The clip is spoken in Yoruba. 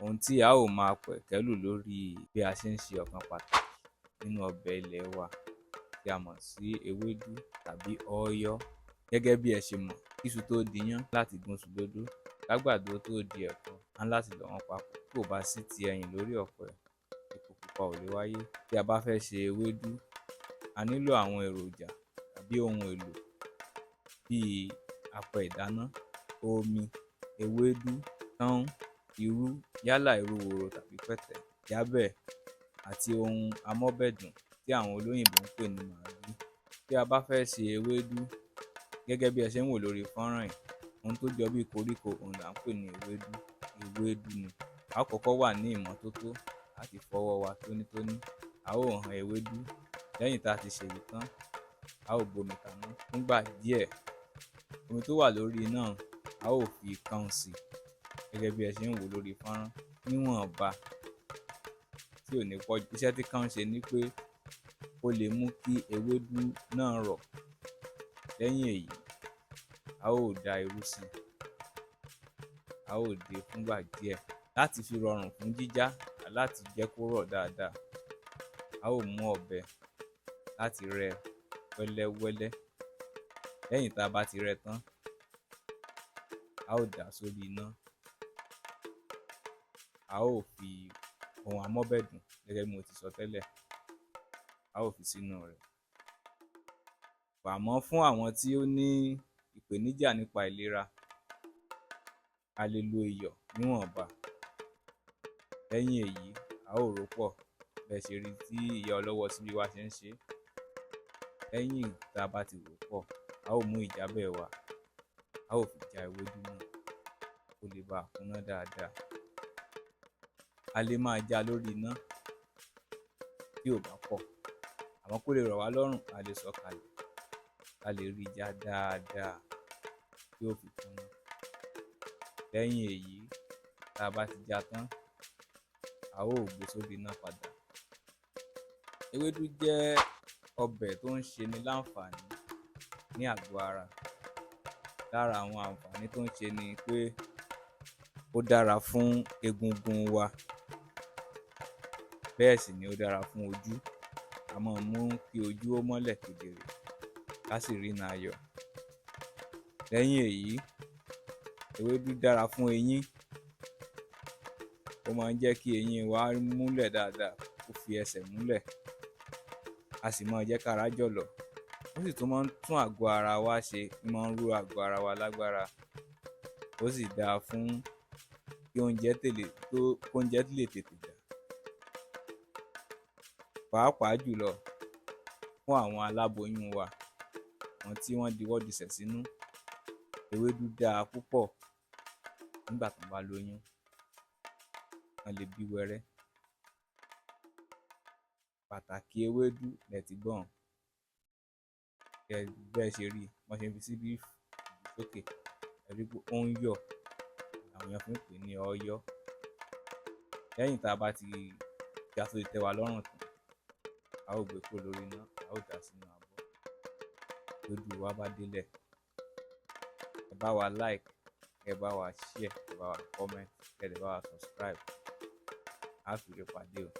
Ohun tí a ó máa pẹ̀kẹ́lù lórí bí a ṣe ń ṣe ọ̀kan pàtàkì nínú ọbẹ̀ ilẹ̀ wa tí a mọ̀ sí ewédú tàbí ọ̀yọ́. Gẹ́gẹ́ bí ẹ ṣe mọ̀, kíṣu tó diyán láti gún iṣu dódó, kágbàdo tó di ẹ̀kọ, á ní láti lọ̀ wọ́n papọ̀. Tí kò bá sí ti ẹyìn lórí ọ̀pẹ, epo pupa ò lè wáyé. Tí a bá fẹ́ ṣe ewédú, a nílò àwọn èròjà tàbí ohun èlò bíi apẹ ìdáná, omi, ewédú, tán, irú yálà irú woro tàbí pẹ̀tẹ̀, ìjábẹ̀ àti ohun amọ́bẹ̀dùn tí àwọn olóyìnbó ń pè ní màgí. Tí a bá fẹ́ ṣe ewédú, gẹ́gẹ́ bí ẹ ṣe ń wò lórí fọ́nrán yìí, ohun tó jọ bíi koríko òun là ń pè ní ewédú. Ewédú ni. A ó kọ́kọ́ wà ní ìmọ́tótó láti fọwọ́ wa tónítóní. A ó han ewédú. Lẹ́yìn tá a ti ṣèyí tán, a ó gbomi kaná fúngbà díẹ̀. Omi tó wà lórí iná a ó fi káún sí gẹ́gẹ́ bí ẹ ṣe ń wò lórí fọ́nrán níwọ̀nba tí ò ní pọ̀jù. Iṣẹ́ tí káún ṣe ni pé ó lè mú kí ewédú náà rọ̀. Lẹ́yìn èyí, a ó da irú sí i. A ó dè fúngbà díẹ̀ láti fi rọrùn fún jíjá láti jẹ́ kó rọ̀ dáadáa. A ó mú ọ̀bẹ láti rẹ́ wẹ́lẹ́wẹ́lẹ́. Lẹ́yìn tá a bá ti rẹ́ tán, a ó dà sórí iná. A ó fi ohun amọ́bẹ̀dùn gẹ́gẹ́ bí mo ti sọ tẹ́lẹ̀, a ó fi sínú rẹ̀. Àmọ́ fún àwọn tí ó ní ìpèníjà nípa ìlera, a lè lo iyọ̀ níwọ̀nba. Lẹ́yìn èyí, a ó rò pọ̀ bẹ́ẹ̀ ṣe rí tí ìyá ọlọ́wọ́ síbí wa ṣe ń ṣe. Lẹ́yìn tá a bá ti rò pọ̀, a ó mú ìjábẹ̀ wa, a ó fi já ewédú náà kó lè bá kúnná dáadáa. A lè máa já lórí iná tí ò bá pọ̀, àmọ́ kó lè rọ̀ wá lọ́rùn, a lè sọ̀ kalẹ̀. A lè rí já dáadáa tí ó fi kúnná. Lẹ́yìn èyí, tá a bá ti já tán, a ó gbé sórí iná padà. Ewédú jẹ́ ọbẹ̀ tó ń ṣe ni láǹfààní ní àgọ́ ara. Lára àwọn àǹfààní tó ń ṣe ni pé ó dára fún egungun wa, bẹ́ẹ̀ sì ni ó dára fún ojú. A máa mú kí ojú ó mọ́lẹ̀ kedere, ká sì rína ayọ̀. Lẹ́yìn èyí, ewédú dára fún eyín. Ó máa ń jẹ́ kí eyín wa múlẹ̀ dáadáa, kó fi ẹsẹ̀ múlẹ̀. A sì máa jẹ́ kára jọ̀lọ̀. Ó sì tún máa ń tún àgọ́ ara wa ṣe, ó máa ń ró àgọ́ ara wa lágbára. Ó sì dáa fún kí oúnjẹ lè tètè dà. Pàápàá jùlọ fún àwọn aláboyún wa, àwọn tí wọ́n diwọ́ disẹ̀ sínú, ewédú dáa púpọ̀ nígbà tí wọ́n bá lóyún. Wọ́n lè bí wẹ́rẹ́. Pàtàkì ewédú lẹ ti gbọ́n. Bẹ́ẹ̀ ṣe rí, wọ́n ṣe fi síbí sókè. Ẹ rí pé ó ń yọ̀, àwọn èèyàn fi ń pè ní ọ̀yọ́. Lẹ́yìn tá a bá ti já tó ti tẹ́ wa lọ́rùn tán, a ó gbé kúrò lórí iná, a ó dà sínú abọ́. Ewédú wa bá délẹ̀, ẹ bá wa like, ẹ bá wa share, ẹ bá wa comment, ẹ dẹ̀ bá wa subscribe. A fi ire pàdé o.